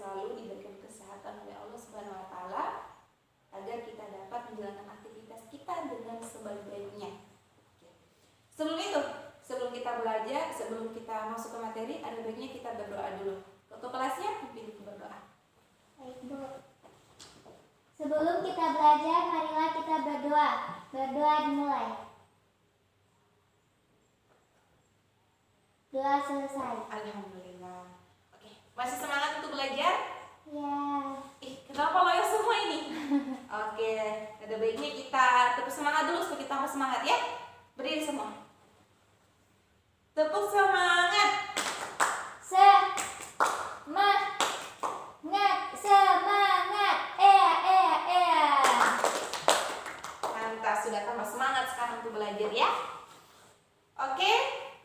selalu diberikan kesehatan oleh Allah Subhanahu wa taala agar kita dapat menjalankan aktivitas kita dengan sebaik-baiknya. Sebelum itu, sebelum kita belajar, sebelum kita masuk ke materi, ada baiknya kita berdoa dulu. Ketua kelasnya pimpin kita berdoa. Baik, Bu. Sebelum kita belajar, marilah kita berdoa. Berdoa dimulai. Doa selesai. Alhamdulillah. Oke, masih semangat untuk belajar? Ya. Kenapa loyo semua ini? Oke, ada baiknya kita tepuk semangat dulu supaya kita tambah semangat ya. Berdiri semua. Tepuk semangat. Semangat. Ea. Mantap, sudah tambah semangat sekarang untuk belajar ya. Oke,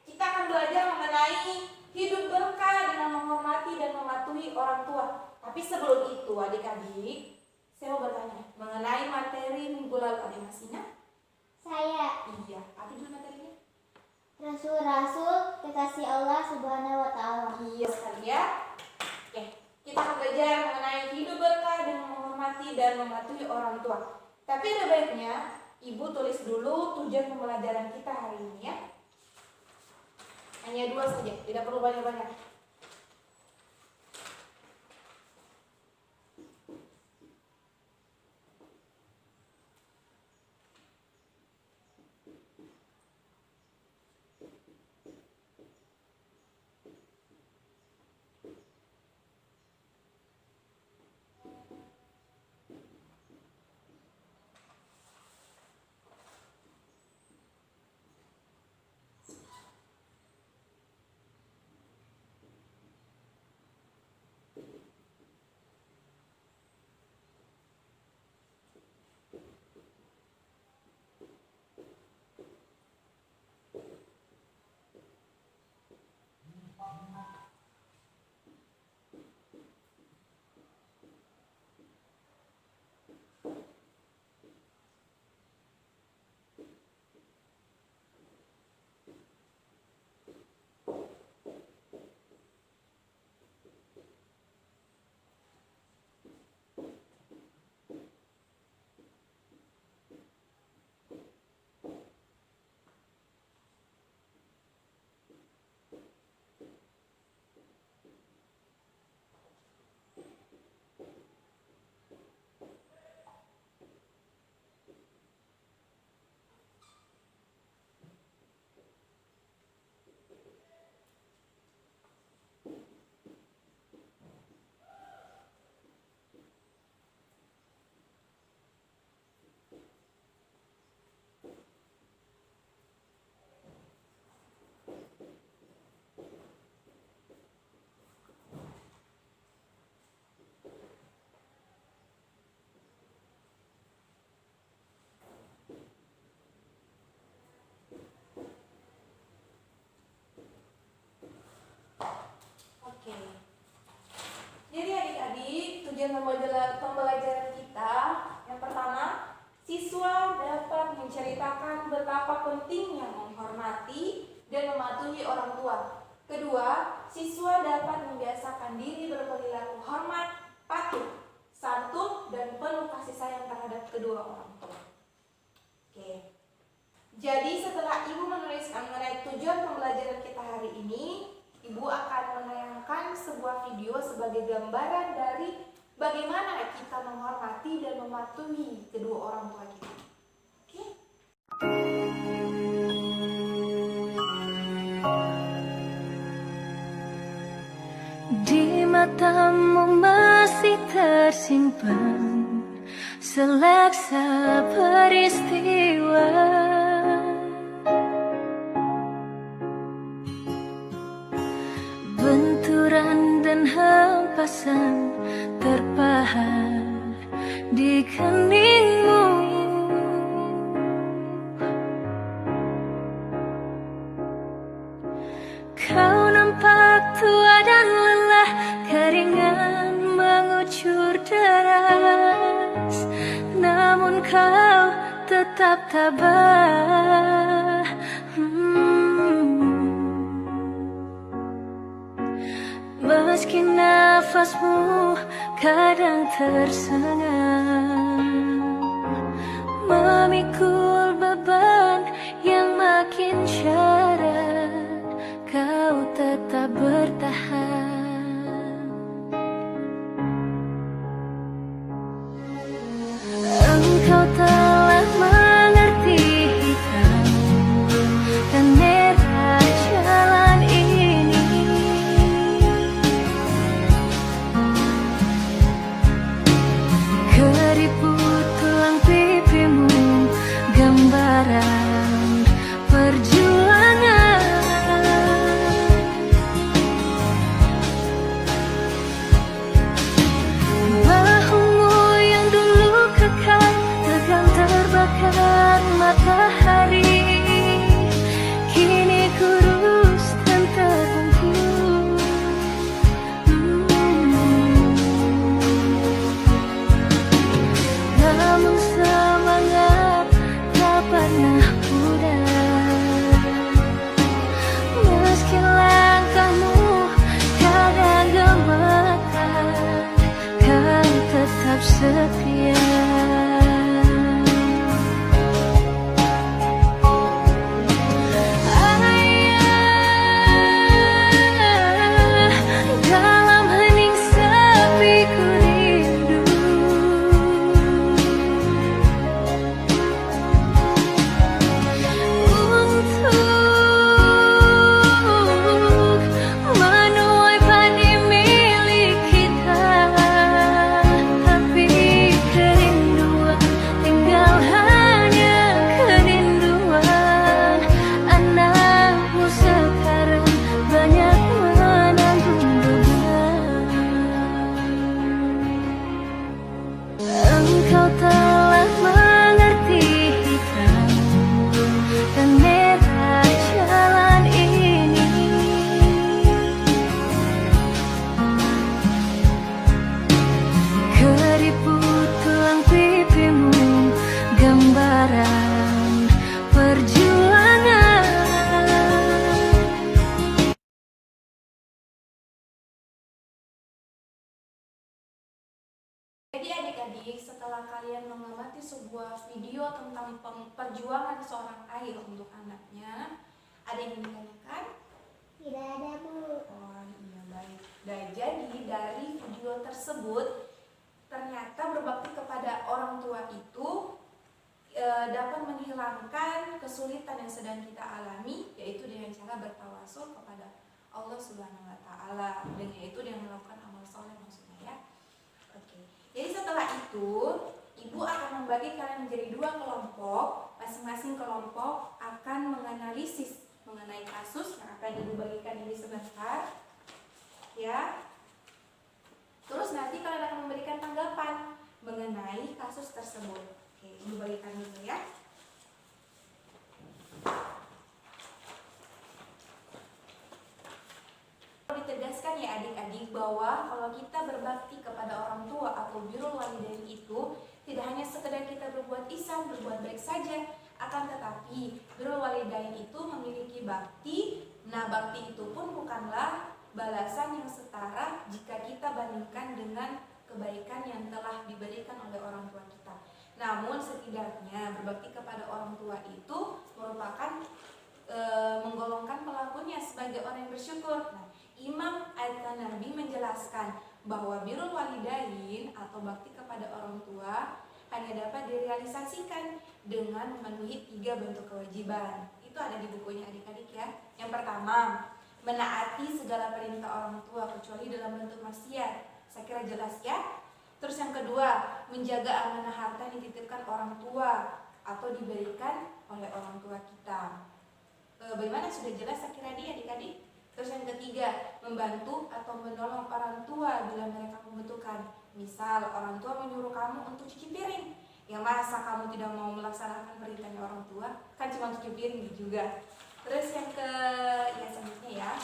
kita akan belajar mengenai hidup berkah dengan menghormati dan mematuhi orang tua. Tapi sebelum itu adik-adik, saya mau bertanya mengenai materi minggu lalu. Adik masih ingat? Saya. Iya, apa judul materinya? Rasul-rasul kekasih Allah Subhanahu wa taala. Iya sekali ya. Oke, kita akan belajar mengenai hidup berkah dengan menghormati dan mematuhi orang tua. Tapi ada baiknya Ibu tulis dulu tujuan pembelajaran kita hari ini ya. Hanya 2 saja, tidak perlu banyak-banyak. Jadi adik-adik, tujuan pembelajaran kita yang pertama, siswa dapat menceritakan betapa pentingnya menghormati dan mematuhi orang tua. Kedua, siswa dapat membiasakan diri berperilaku hormat, patuh, santun, dan penuh kasih sayang terhadap kedua orang tua. Oke. Jadi setelah Ibu menuliskan mengenai tujuan pembelajaran kita hari ini, Ibu akan menayangkan sebuah video sebagai gambaran dari bagaimana kita menghormati dan mematuhi kedua orang tua kita. Oke? Di matamu masih tersimpan seleksa peristiwa, benturan dan hempasan terpahat di keningmu. Kau nampak tua dan lelah, keringat mengucur deras, namun kau tetap tabah. Meski nafasmu kadang tersengal, memikul beban yang makin syarat, kau tetap bertahan. Engkau telah mengerti hitam dan merah jalan ini. Keriput tulang pipimu gambaran perjuangan. Bahumu yang dulu kekal tegang terbakar matahari, kini kurus dan terbungkus. Namun semangat tak pernah pudar. Meski langkahmu kadang gemetar, kau tetap setia. Ayah, dalam hening sepi ku rindu. Untuk menuai padi milik kita, tapi kerinduan tinggal hanya kerinduan. Anakmu sekarang banyak menanggung beban. Engkau telah mengerti hitam dan merah jalan ini. Keriput tulang pipimu gambaran perjuangan. Jadi adik-adik, setelah kalian mengamati sebuah video tentang perjuangan seorang ayah untuk anaknya, ada yang ingin ditanyakan? Tidak ada, Bu. Oh iya, baik. Dan jadi dari video tersebut, ternyata berbakti kepada orang tua itu dapat menghilangkan kesulitan yang sedang kita alami, yaitu dengan cara bertawasul kepada Allah Subhanahu wa Ta'ala, dan yaitu dengan melakukan amal soleh maksudnya ya. Oke. Jadi setelah itu, ibu akan membagi kalian menjadi 2 kelompok. Masing-masing kelompok akan menganalisis mengenai kasus yang akan ibu bagikan ini sebentar, ya. Terus nanti kalian akan memberikan tanggapan mengenai kasus tersebut. Oke, ibu bagikan dulu ya. Ditegaskan ya adik-adik bahwa kalau kita berbakti kepada orang tua atau birrul walidain itu tidak hanya sekedar kita berbuat ihsan, berbuat baik saja, akan tetapi birrul walidain itu memiliki bakti. Nah, bakti itu pun bukanlah balasan yang setara jika kita bandingkan dengan kebaikan yang telah diberikan oleh orang tua kita. Namun setidaknya berbakti kepada orang tua itu merupakan menggolongkan pelakunya sebagai orang yang bersyukur. Nah, Imam At-Tanabi menjelaskan bahwa birrul walidain atau bakti kepada orang tua hanya dapat direalisasikan dengan memenuhi 3 bentuk kewajiban. Itu ada di bukunya adik-adik ya. Yang pertama, menaati segala perintah orang tua kecuali dalam bentuk maksiat. Saya kira jelas ya. Terus yang kedua, menjaga amanah harta yang dititipkan orang tua atau diberikan oleh orang tua kita. Bagaimana, sudah jelas saya kira adik-adik? Terus yang ketiga, membantu atau menolong orang tua bila mereka membutuhkan. Misal orang tua menyuruh kamu untuk cuci piring, ya masa kamu tidak mau melaksanakan perintahnya orang tua? Kan cuma cuci piring juga. Terus yang selanjutnya ya,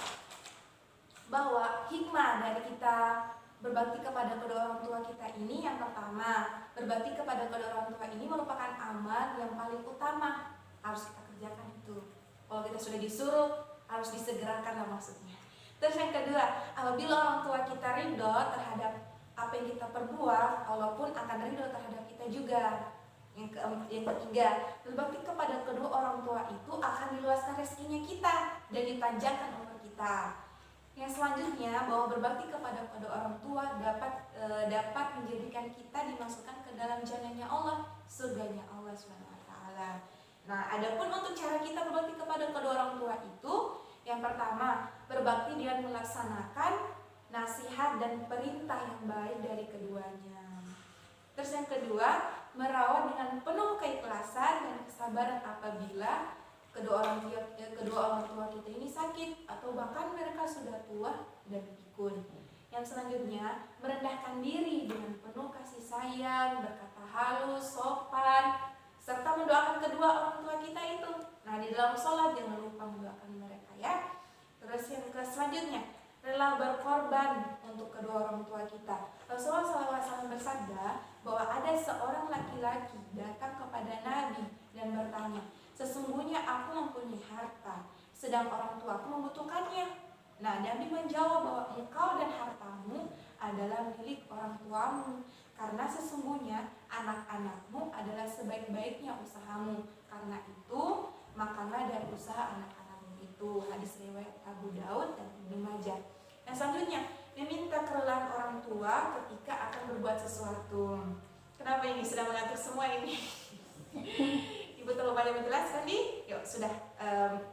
bahwa hikmah dari kita berbakti kepada kedua orang tua kita ini, yang pertama, berbakti kepada kedua orang tua ini merupakan amal yang paling utama, harus kita kerjakan itu. Kalau kita sudah disuruh, harus disegerakan lah maksudnya. Terus yang kedua, apabila orang tua kita ridho terhadap apa yang kita perbuat, Allah pun akan ridho terhadap kita juga. Yang ketiga, berbakti kepada kedua orang tua itu akan diluaskan rezekinya kita dan dipanjangkan umur kita. Yang selanjutnya, bahwa berbakti kepada kedua orang tua dapat menjadikan kita dimasukkan ke dalam jannahnya Allah, surganya Allah SWT. Nah, adapun untuk cara kita berbakti kepada kedua orang tua itu, yang pertama, berbakti dengan melaksanakan nasihat dan perintah yang baik dari keduanya. Terus yang kedua, merawat dengan penuh keikhlasan dan kesabaran apabila kedua orang tua kita ini sakit atau bahkan mereka sudah tua dan pikun. Yang selanjutnya, merendahkan diri dengan penuh kasih sayang, berkata halus, sopan, serta mendoakan kedua orang tua kita itu. Nah, di dalam sholat jangan lupa mendoakan mereka ya. Terus yang selanjutnya, rela berkorban untuk kedua orang tua kita. Rasulullah SAW bersabda bahwa ada seorang laki-laki datang kepada Nabi dan bertanya, sesungguhnya aku mempunyai harta, sedang orang tuaku membutuhkannya. Nah, Nabi menjawab bahwa engkau dan hartamu adalah milik orang tuamu, karena sesungguhnya anak-anakmu adalah sebaik-baiknya usahamu. Karena itu, makanlah dari usaha anak-anakmu itu. Hadis riwayat Abu Daud dan Ibnu Majah. Yang selanjutnya, meminta kerelaan orang tua ketika akan berbuat sesuatu. Kenapa ini sudah mengatur semua ini? Ibu terlalu banyak menjelaskan nih. Yuk, sudah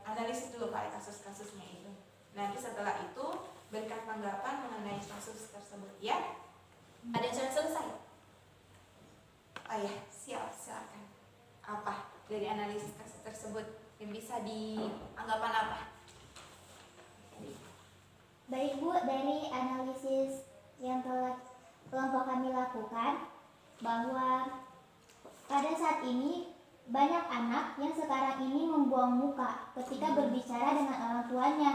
analisis dulu Pak kasus-kasusnya itu. Nanti setelah itu berikan tanggapan mengenai kasus tersebut ya. Ada yang sudah selesai? Oh ya, siap, silakan. Apa dari analisis kasus tersebut yang bisa dianggapan apa? Baik Bu, dari analisis yang telah kelompok kami lakukan, bahwa pada saat ini banyak anak yang sekarang ini membuang muka ketika berbicara dengan orang tuanya.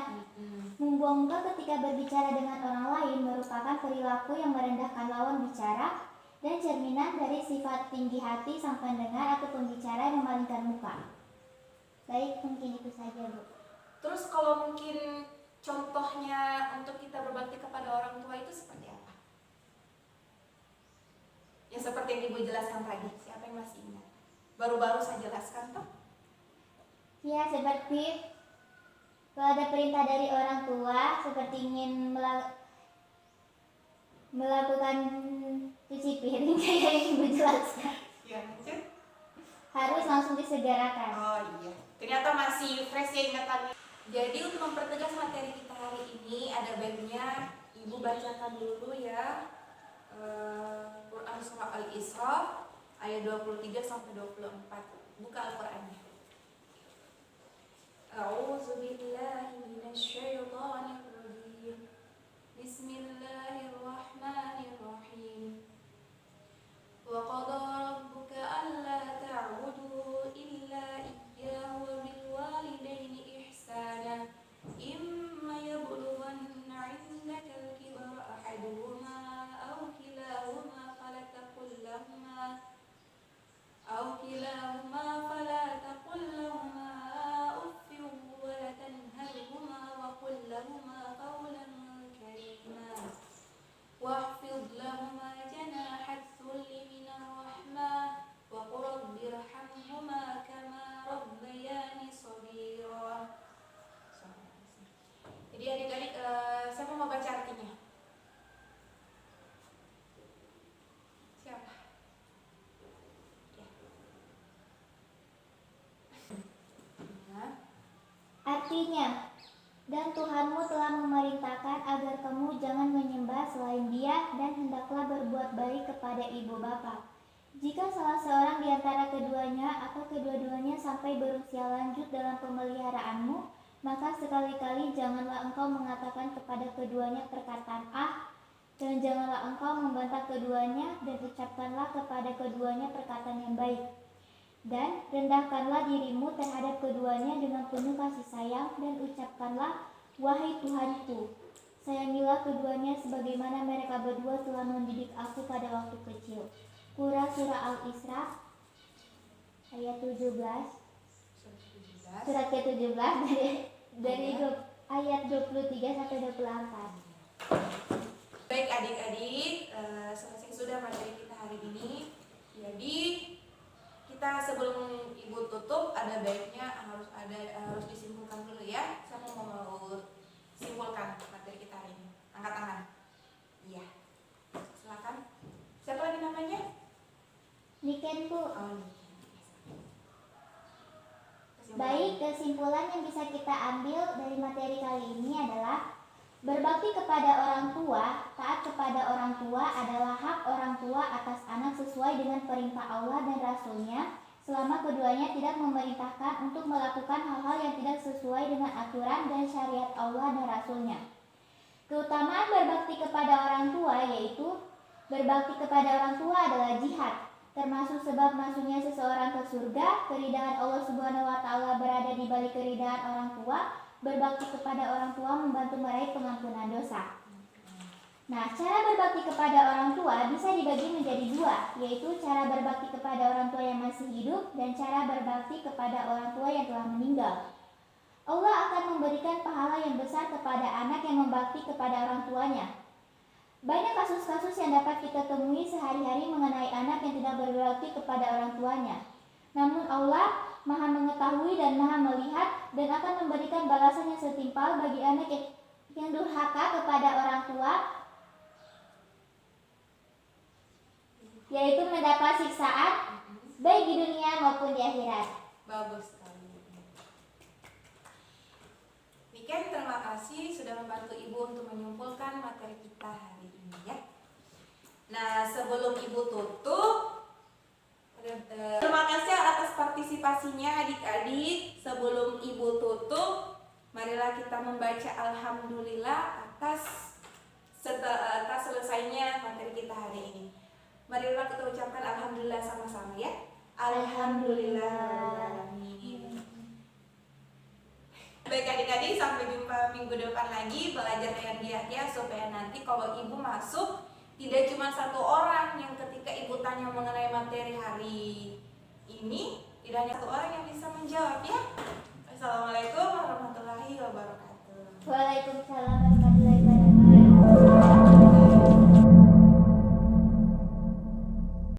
Membuang muka ketika berbicara dengan orang lain merupakan perilaku yang merendahkan lawan bicara dan cerminan dari sifat tinggi hati sang pendengar atau pembicara yang memalingkan muka. Baik, mungkin itu saja Bu. Terus kalau mungkin contohnya untuk kita berbakti kepada orang tua itu seperti apa? Ya seperti yang Ibu jelaskan tadi, siapa yang masih ingat? Baru-baru saya jelaskan toh? Ya, seperti kalau ada perintah dari orang tua seperti ingin melakukan cuci piring kayak yang Ibu jelaskan, Ya, lanjut. harus langsung disegerakan. Oh iya, ternyata masih fresh ya ingatannya. Jadi untuk mempertegas materi kita hari ini, ada baiknya Ibu bacakan dulu ya Quran Surah Al-Isra ayat 23 sampai 24. Buka Al-Qurannya. A'udzubillahi minasyaitonir rajim. Bismillahirrahmanirrahim. Wa qada rabbuka alla ta'budu illa iyyahu wa bil walidaini ihsana. Imma yablughanna 'indaka al-kibara ahaduhuma aw kilahuma fala taqul lahuma uffin wa la tanharhuma wa qul lahuma qawlan karima. واخفض لهما جناح الذل من الرحمة وقل رب ارحمهما كما ربياني صغيرا. Jadi adik-adik, siapa mau baca artinya? Siapa? Ya. Artinya, dan Tuhanmu telah memerintahkan agar kamu jangan menyembah selain Dia dan hendaklah berbuat baik kepada ibu bapa. Jika salah seorang di antara keduanya atau kedua-duanya sampai berusia lanjut dalam pemeliharaanmu, maka sekali-kali janganlah engkau mengatakan kepada keduanya perkataan dan janganlah engkau membantah keduanya, dan ucapkanlah kepada keduanya perkataan yang baik. Dan rendahkanlah dirimu terhadap keduanya dengan penuh kasih sayang, dan ucapkanlah, wahai Tuhanku, sayangilah keduanya sebagaimana mereka berdua telah mendidik aku pada waktu kecil. Surah Al-Isra ayat 17, surat ke-17 dari ayat 23 sampai 24. Baik adik-adik, selesai sudah materi kita hari ini. Jadi kita sebelum ibu tutup ada baiknya harus disimpulkan dulu ya. Siapa mau simpulkan materi kita hari ini? Angkat tangan. Iya. Silakan. Siapa lagi namanya? Niken Bu. Oh, Niken. Baik, kesimpulan yang bisa kita ambil dari materi kali ini adalah berbakti kepada orang tua, taat kepada orang tua adalah hak orang tua atas anak sesuai dengan perintah Allah dan Rasul-Nya, selama keduanya tidak memerintahkan untuk melakukan hal-hal yang tidak sesuai dengan aturan dan syariat Allah dan Rasul-Nya. Keutamaan berbakti kepada orang tua yaitu berbakti kepada orang tua adalah jihad, termasuk sebab masuknya seseorang ke surga. Keridhaan Allah Subhanahu wa taala berada di balik keridhaan orang tua. Berbakti kepada orang tua membantu meraih pengampunan dosa. Nah, cara berbakti kepada orang tua bisa dibagi menjadi dua, yaitu cara berbakti kepada orang tua yang masih hidup dan cara berbakti kepada orang tua yang telah meninggal. Allah akan memberikan pahala yang besar kepada anak yang membakti kepada orang tuanya. Banyak kasus-kasus yang dapat kita temui sehari-hari mengenai anak yang tidak berbakti kepada orang tuanya. Namun Allah Maha mengetahui dan Maha melihat dan akan memberikan balasan yang setimpal bagi anak yang durhaka kepada orang tua, yaitu mendapat siksaan baik di dunia maupun di akhirat. Bagus sekali. Niken, terima kasih sudah membantu Ibu untuk menyimpulkan materi kita hari ini ya. Nah, sebelum Ibu tutup, terima kasih atas partisipasinya adik-adik. Sebelum Ibu tutup, marilah kita membaca Alhamdulillah atas selesainya materi kita hari ini. Marilah kita ucapkan Alhamdulillah sama-sama ya. Alhamdulillahirrahmanirrahim. Baik adik-adik, sampai jumpa minggu depan lagi belajar yang giat ya, supaya nanti kalau Ibu masuk tidak cuma satu orang yang ketika Ibu tanya mengenai materi hari ini, tidak hanya satu orang yang bisa menjawab ya. Assalamualaikum warahmatullahi wabarakatuh. Waalaikumsalam.